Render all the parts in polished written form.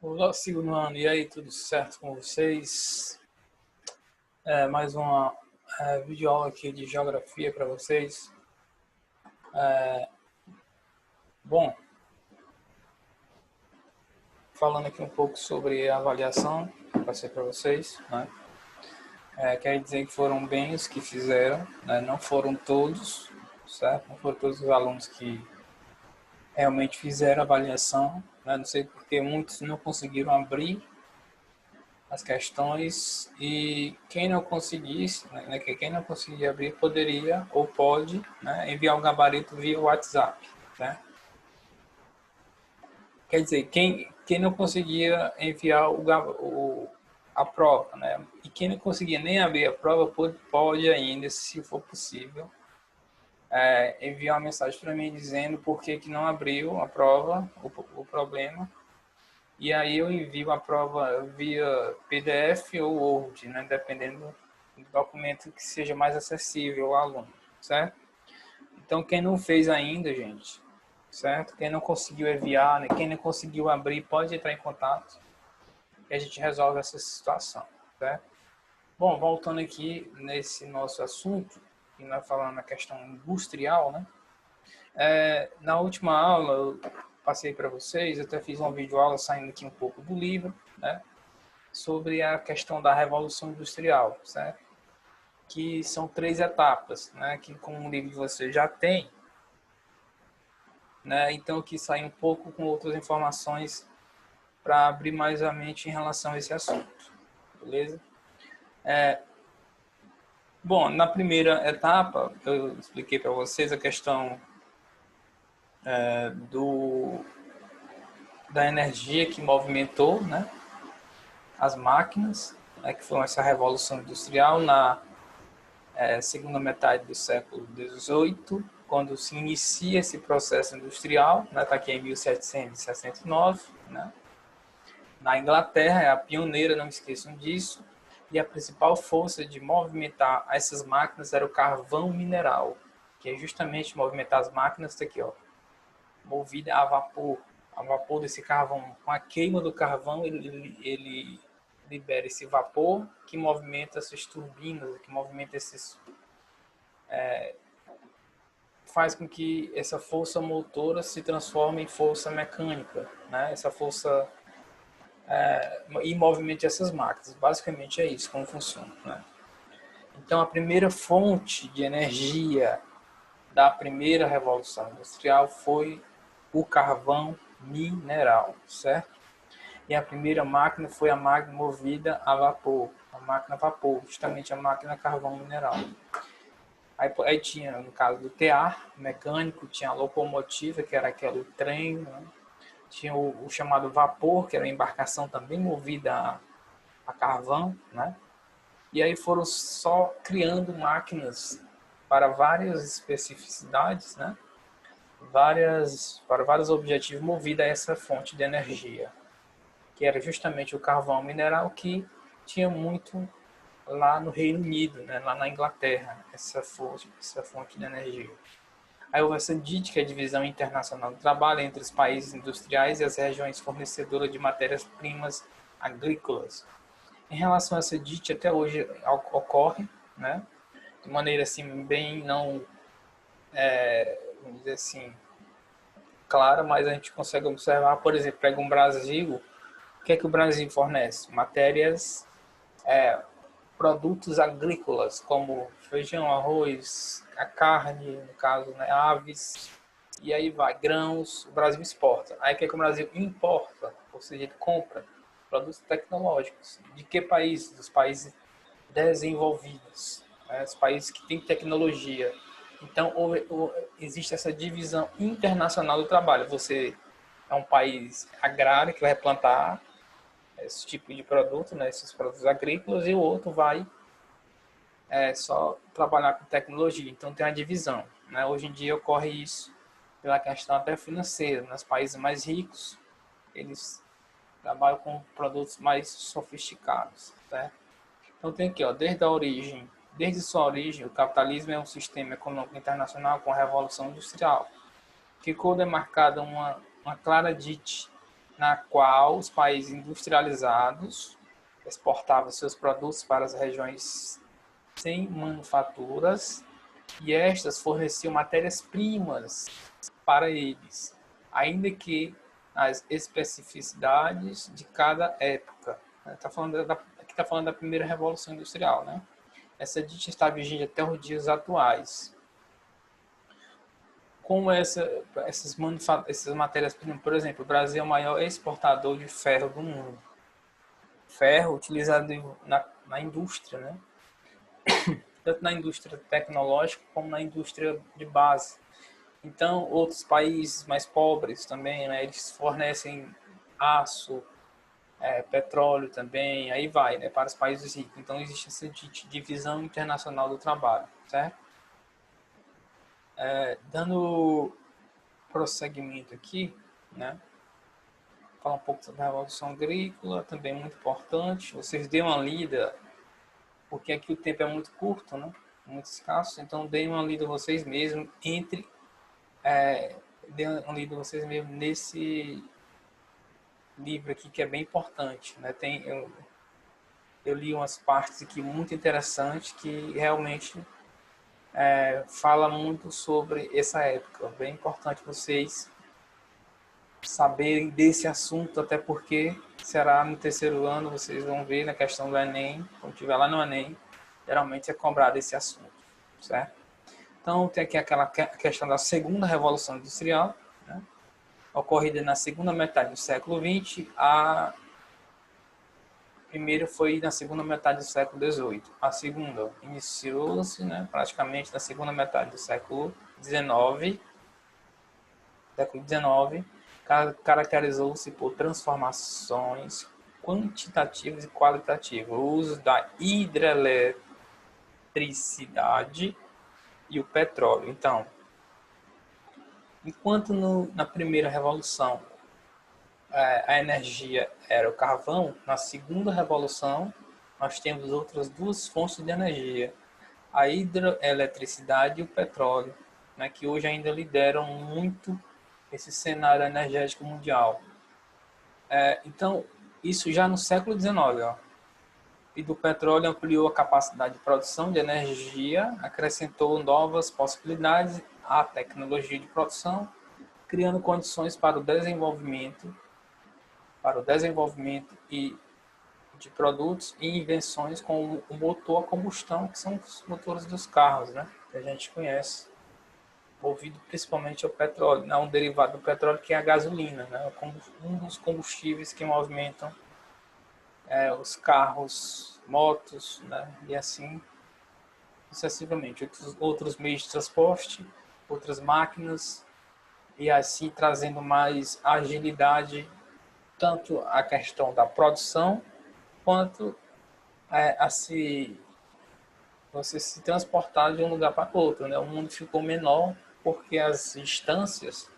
Olá, segundo ano, e aí, tudo certo com vocês? Mais uma videoaula aqui de geografia para vocês. Bom, falando aqui um pouco sobre a avaliação que eu passei para vocês, né? Quer dizer que foram bem os que fizeram, né? Não foram todos, certo? Não foram todos os alunos que realmente fizeram a avaliação, né? Não sei porque muitos não conseguiram abrir as questões e quem não conseguisse, né, quem não conseguir abrir poderia ou pode, né, enviar o gabarito via WhatsApp, né? Quer dizer, quem não conseguia enviar a prova, né? E quem não conseguia nem abrir a prova pode ainda, se for possível, enviar uma mensagem para mim dizendo por que não abriu a prova, o problema. E aí eu envio a prova via PDF ou Word, né, dependendo do documento que seja mais acessível ao aluno, certo? Então, quem não fez ainda, gente, certo? Quem não conseguiu enviar, né, quem não conseguiu abrir, pode entrar em contato e a gente resolve essa situação, certo? Bom, voltando aqui nesse nosso assunto, que nós falamos na questão industrial, né? Na última aula, eu passei para vocês, eu até fiz uma videoaula saindo aqui um pouco do livro, né? Sobre a questão da Revolução Industrial, certo? Que são 3 etapas, né? Que como o livro você já tem, né? Então eu quis sair um pouco com outras informações para abrir mais a mente em relação a esse assunto, beleza? Bom, na primeira etapa eu expliquei para vocês a questão do da energia que movimentou, né, as máquinas, né, que foi essa revolução industrial na segunda metade do século XVIII, quando se inicia esse processo industrial, né, está aqui em 1769, né, na Inglaterra, é a pioneira, não esqueçam disso, e a principal força de movimentar essas máquinas era o carvão mineral, que é justamente movimentar as máquinas, tá aqui, ó, movida a vapor. A vapor desse carvão, com a queima do carvão, ele libera esse vapor que movimenta essas turbinas, que movimenta esses faz com que essa força motora se transforme em força mecânica, né? Essa força e movimente essas máquinas. Basicamente é isso, como funciona, né? Então, a primeira fonte de energia da primeira revolução industrial foi o carvão mineral, certo? E a primeira máquina foi a máquina movida a vapor, a máquina a vapor, justamente a máquina a carvão mineral. Aí tinha, no caso do tear mecânico, tinha a locomotiva, que era aquele trem, né? Tinha o chamado vapor, que era uma embarcação também movida a carvão, né? E aí foram só criando máquinas para várias especificidades, né? Para vários objetivos movidas a essa fonte de energia, que era justamente o carvão mineral, que tinha muito lá no Reino Unido, né? Lá na Inglaterra, essa fonte de energia. Aí houve essa DIT, que é a Divisão Internacional do Trabalho, entre os países industriais e as regiões fornecedoras de matérias-primas agrícolas. Em relação a essa DIT, até hoje ocorre, né? De maneira assim, bem não, vamos dizer assim, clara, mas a gente consegue observar, por exemplo, pega um Brasil, o que é que o Brasil fornece? Matérias, produtos agrícolas, como feijão, arroz, a carne, no caso, né, aves, e aí vai, grãos, o Brasil exporta. Aí o que é que o Brasil importa? Ou seja, ele compra produtos tecnológicos. De que países? Dos países desenvolvidos, né, os países que têm tecnologia. Então, existe essa divisão internacional do trabalho. Você é um país agrário que vai plantar esse tipo de produto, né, esses produtos agrícolas, e o outro vai só trabalhar com tecnologia. Então tem uma divisão, né? Hoje em dia ocorre isso pela questão até financeira. Nos países mais ricos, eles trabalham com produtos mais sofisticados, certo? Então tem aqui, ó, desde sua origem, o capitalismo é um sistema econômico internacional com a Revolução Industrial. Ficou demarcada uma clara dite na qual os países industrializados exportavam seus produtos para as regiões sem manufaturas e estas forneciam matérias-primas para eles, ainda que as especificidades de cada época. Aqui está falando da primeira Revolução Industrial, né? Essa dica está vigente até os dias atuais. Como essas matérias-primas, por exemplo, o Brasil é o maior exportador de ferro do mundo. Ferro utilizado na indústria, né? Tanto na indústria tecnológica como na indústria de base. Então, outros países mais pobres também, né, eles fornecem aço, petróleo também, aí vai, né, para os países ricos. Então, existe essa divisão internacional do trabalho, certo? Dando prosseguimento aqui, né, falar um pouco sobre a Revolução Agrícola, também muito importante. Vocês dêem uma lida, porque aqui o tempo é muito curto, né, muito escasso, então deem uma lida vocês mesmos nesse livro aqui, que é bem importante, né? Eu li umas partes aqui muito interessantes que realmente fala muito sobre essa época. Bem importante vocês saberem desse assunto, até porque será no terceiro ano, vocês vão ver na questão do Enem, quando estiver lá no Enem, geralmente é cobrado esse assunto, certo? Então, tem aqui aquela questão da segunda Revolução Industrial, né, ocorrida na segunda metade do século XX. A primeira foi na segunda metade do século XVIII. A segunda iniciou-se, né, praticamente na segunda metade do século XIX. Caracterizou-se por transformações quantitativas e qualitativas. O uso da hidroeletricidade e o petróleo. Então, enquanto na primeira revolução a energia era o carvão, na segunda revolução nós temos outras duas fontes de energia, a hidroeletricidade e o petróleo, né, que hoje ainda lideram muito esse cenário energético mundial. Então, isso já no século XIX, ó. E do petróleo ampliou a capacidade de produção de energia, acrescentou novas possibilidades à tecnologia de produção, criando condições para o desenvolvimento e de produtos e invenções como o motor a combustão, que são os motores dos carros, né, que a gente conhece, movido principalmente ao petróleo, né, um derivado do petróleo que é a gasolina, né, um dos combustíveis que movimentam os carros, motos, né, e assim sucessivamente. Outros meios de transporte, outras máquinas, e assim trazendo mais agilidade, tanto a questão da produção, quanto você se transportar de um lugar para outro, né? O mundo ficou menor porque as distâncias,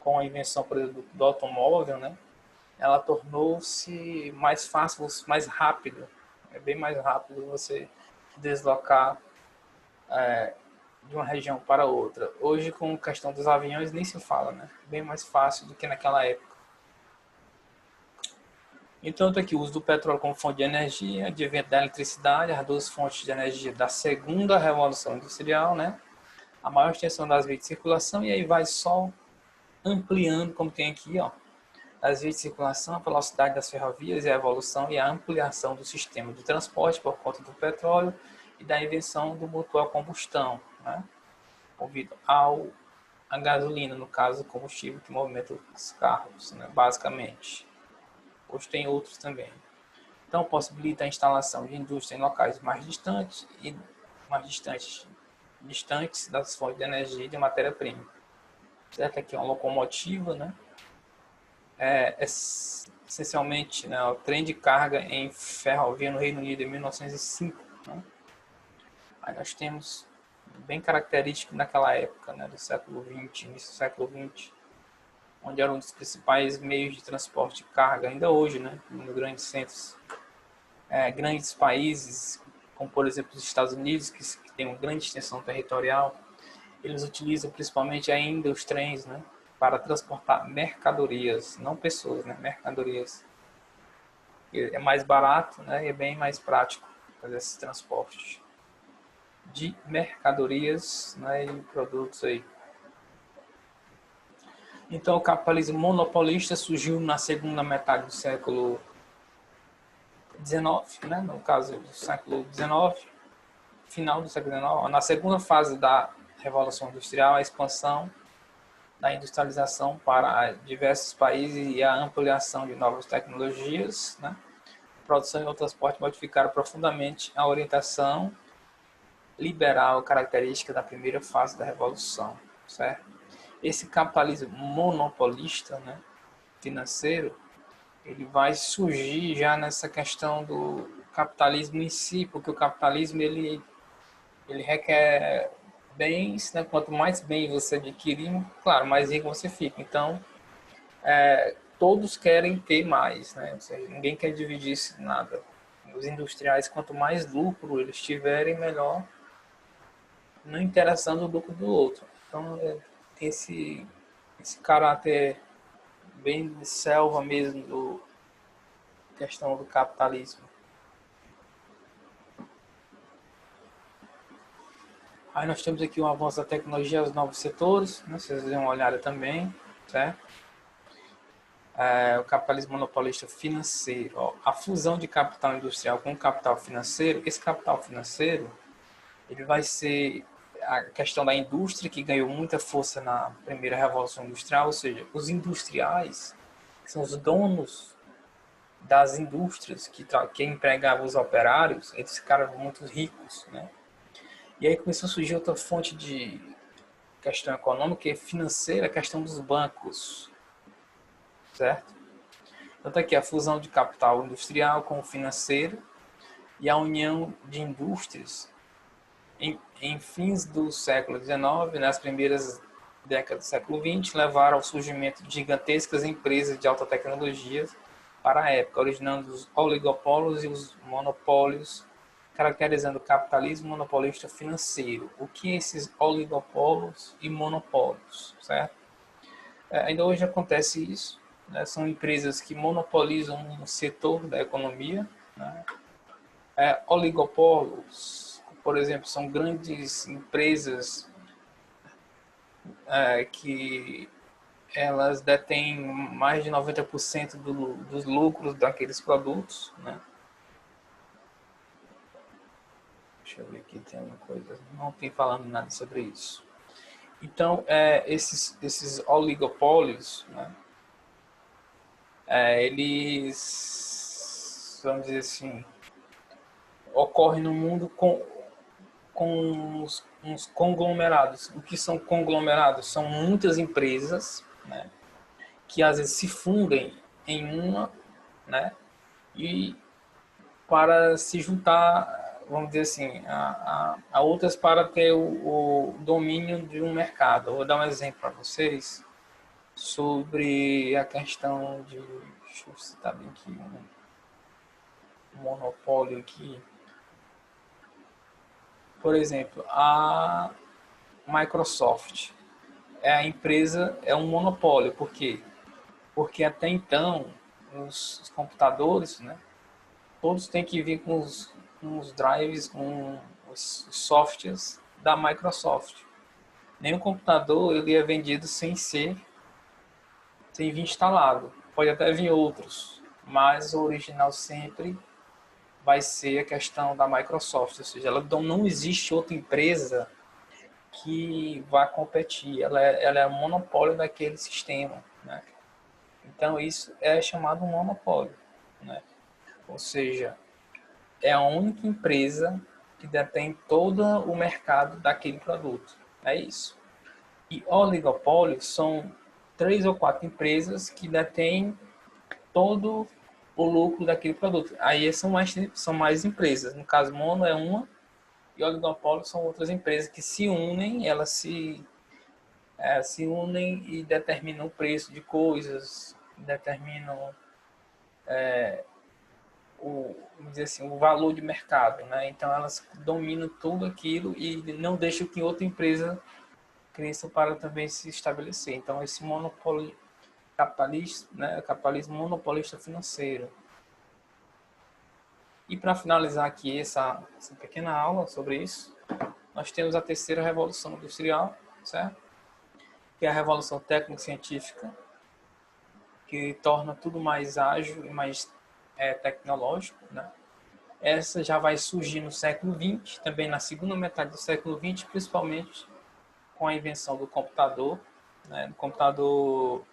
com a invenção, por exemplo, do automóvel, né, ela tornou-se mais fácil, mais rápido. É bem mais rápido você deslocar de uma região para outra. Hoje, com a questão dos aviões, nem se fala, né? Bem mais fácil do que naquela época. Então, está aqui o uso do petróleo como fonte de energia, advento da eletricidade, as duas fontes de energia da segunda revolução industrial, né? A maior extensão das vias de circulação, e aí vai só ampliando, como tem aqui, ó, as vias de circulação, a velocidade das ferrovias e a evolução e a ampliação do sistema de transporte por conta do petróleo e da invenção do motor a combustão, né, movido a gasolina, no caso, o combustível que movimenta os carros, né, basicamente. Hoje tem outros também. Então, possibilita a instalação de indústria em locais mais distantes das fontes de energia e de matéria-prima. Certo? Aqui é uma locomotiva, né? Essencialmente, né, o trem de carga em ferrovia no Reino Unido em 1905. Né? Aí nós temos, bem característico naquela época, né, do século XX, início do século XX, onde era um dos principais meios de transporte de carga, ainda hoje, né, em grandes centros. Grandes países, como por exemplo os Estados Unidos, que tem uma grande extensão territorial, eles utilizam principalmente ainda os trens, né, para transportar mercadorias, não pessoas, né? Mercadorias. É mais barato, né? E é bem mais prático fazer esse transporte de mercadorias, né? E produtos aí. Então, o capitalismo monopolista surgiu na segunda metade do século XIX, né? No caso do século XIX, final do século XIX, na segunda fase da Revolução Industrial, a expansão da industrialização para diversos países e a ampliação de novas tecnologias, né? A produção e o transporte modificaram profundamente a orientação liberal característica da primeira fase da Revolução, certo? Esse capitalismo monopolista, né, financeiro, ele vai surgir já nessa questão do capitalismo em si, porque o capitalismo ele requer bens, né? Quanto mais bem você adquirir, claro, mais rico você fica. Então, todos querem ter mais, né? Ou seja, ninguém quer dividir nada. Os industriais, quanto mais lucro eles tiverem, melhor, não interessando o lucro do outro. Então, tem esse caráter bem de selva mesmo do questão do capitalismo. Aí nós temos aqui o avanço da tecnologia, os novos setores, né? Vocês dêem uma olhada também, certo? O capitalismo monopolista financeiro. Ó, a fusão de capital industrial com capital financeiro, esse capital financeiro, ele vai ser a questão da indústria, que ganhou muita força na primeira revolução industrial, ou seja, os industriais, que são os donos das indústrias, que empregavam os operários, eles ficaram muito ricos, né? E aí começou a surgir outra fonte de questão econômica e financeira, a questão dos bancos, certo? Então tá aqui a fusão de capital industrial com o financeiro e a união de indústrias em fins do século XIX, nas primeiras décadas do século XX, levaram ao surgimento de gigantescas empresas de alta tecnologia para a época, originando os oligopólios e os monopólios, caracterizando o capitalismo monopolista financeiro. O que é esses oligopólios e monopólios, certo? Ainda hoje acontece isso, né? São empresas que monopolizam um setor da economia, né? Oligopólios, por exemplo, são grandes empresas que elas detêm mais de 90% dos lucros daqueles produtos, né? Deixa eu ver aqui, tem alguma coisa. Não tem falando nada sobre isso. Então, esses oligopólios, né? Eles, vamos dizer assim, ocorrem no mundo com uns conglomerados. O que são conglomerados? São muitas empresas, né, que às vezes se fundem em uma, né, e para se juntar, vamos dizer assim, a outras para ter o domínio de um mercado. Eu vou dar um exemplo para vocês sobre a questão de, deixa eu citar bem aqui, um monopólio aqui. Por exemplo, a Microsoft a empresa é um monopólio. Por quê? Porque até então os computadores, né, todos têm que vir com os drives, com os softwares da Microsoft. Nenhum computador ele é vendido sem vir instalado. Pode até vir outros, mas o original sempre vai ser a questão da Microsoft. Ou seja, não existe outra empresa que vai competir. Ela é um monopólio daquele sistema, né? Então, isso é chamado um monopólio, né? Ou seja, é a única empresa que detém todo o mercado daquele produto. É isso. E oligopólios são 3 ou 4 empresas que detêm todo o lucro daquele produto. Aí são mais empresas. No caso, mono é uma e oligopólio são outras empresas que se unem, elas se unem e determinam o preço de coisas, determinam vamos dizer assim, o valor de mercado, né? Então elas dominam tudo aquilo e não deixam que outra empresa cresça para também se estabelecer. Então, esse monopólio capitalista, né, capitalismo monopolista financeiro. E para finalizar aqui essa pequena aula sobre isso, nós temos a terceira revolução industrial, certo? Que é a revolução técnico-científica, que torna tudo mais ágil e mais tecnológico, né? Essa já vai surgir no século XX, também na segunda metade do século XX, principalmente com a invenção do computador, né? Do computador,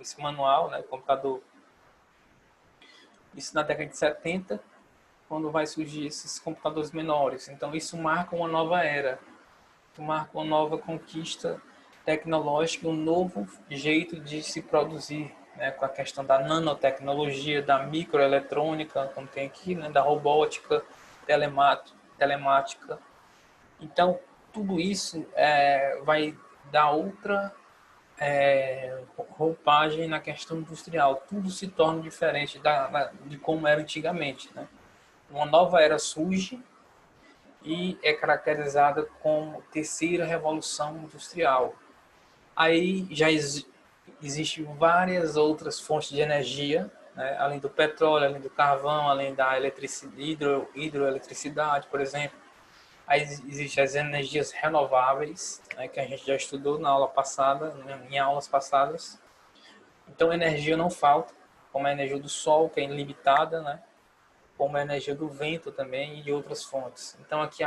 esse manual, né? Computador, isso na década de 70, quando vai surgir esses computadores menores. Então, isso marca uma nova era, marca uma nova conquista tecnológica, um novo jeito de se produzir, né, com a questão da nanotecnologia, da microeletrônica, como tem aqui, né, da robótica, telemática. Então, tudo isso vai dar outra roupagem na questão industrial. Tudo se torna diferente de como era antigamente, né? Uma nova era surge e é caracterizada como terceira revolução industrial. Aí já existem várias outras fontes de energia, né? Além do petróleo, além do carvão, além da hidroeletricidade, por exemplo. Aí existem as energias renováveis, né, que a gente já estudou na aula passada, em aulas passadas. Então, energia não falta, como a energia do sol, que é ilimitada, né? Como a energia do vento também e de outras fontes. Então, aqui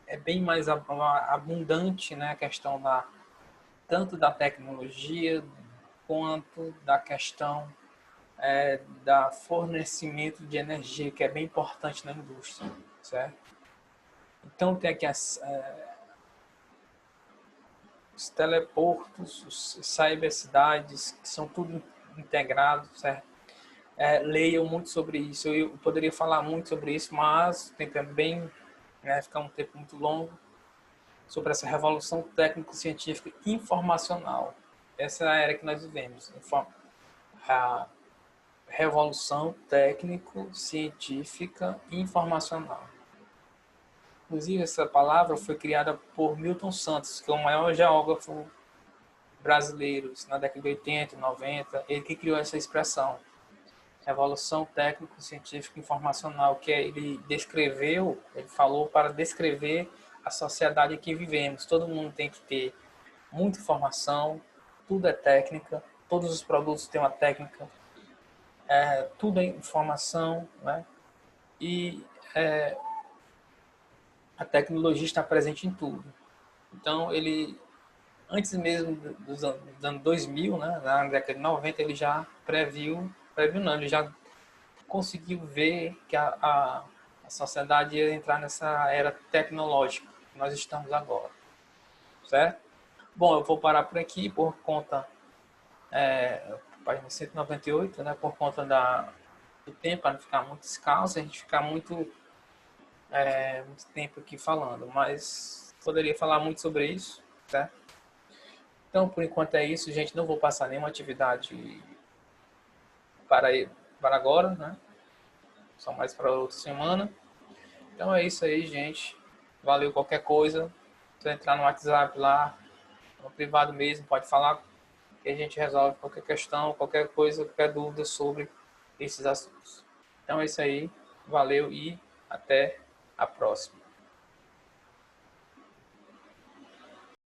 é bem mais abundante, né, a questão tanto da tecnologia quanto da questão da fornecimento de energia, que é bem importante na indústria, certo? Então tem aqui os teleportos, os cybercidades, que são tudo integrados, certo? Leiam muito sobre isso. Eu poderia falar muito sobre isso, mas o tempo é bem, ficar um tempo muito longo, sobre essa revolução técnico-científica informacional. Essa é a era que nós vivemos. A revolução técnico-científica informacional. Inclusive, essa palavra foi criada por Milton Santos, que é o maior geógrafo brasileiro, na década de 80, 90. Ele que criou essa expressão, revolução técnico-científica informacional, que ele falou para descrever a sociedade em que vivemos. Todo mundo tem que ter muita informação, tudo é técnica, todos os produtos têm uma técnica, tudo é informação, né? E a tecnologia está presente em tudo. Então, ele, antes mesmo dos anos 2000, né, na década de 90, ele já ele já conseguiu ver que a sociedade ia entrar nessa era tecnológica que nós estamos agora, certo? Bom, eu vou parar por aqui por conta, página 198, né, por conta do tempo, para não ficar muito escasso, a gente ficar muito tempo aqui falando, mas poderia falar muito sobre isso, certo? Então, por enquanto é isso, gente. Não vou passar nenhuma atividade para agora, né? Só mais para outra semana. Então é isso aí, gente. Valeu qualquer coisa. Se você entrar no WhatsApp lá, no privado mesmo, pode falar que a gente resolve qualquer questão, qualquer coisa, qualquer dúvida sobre esses assuntos. Então é isso aí. Valeu e até a próxima.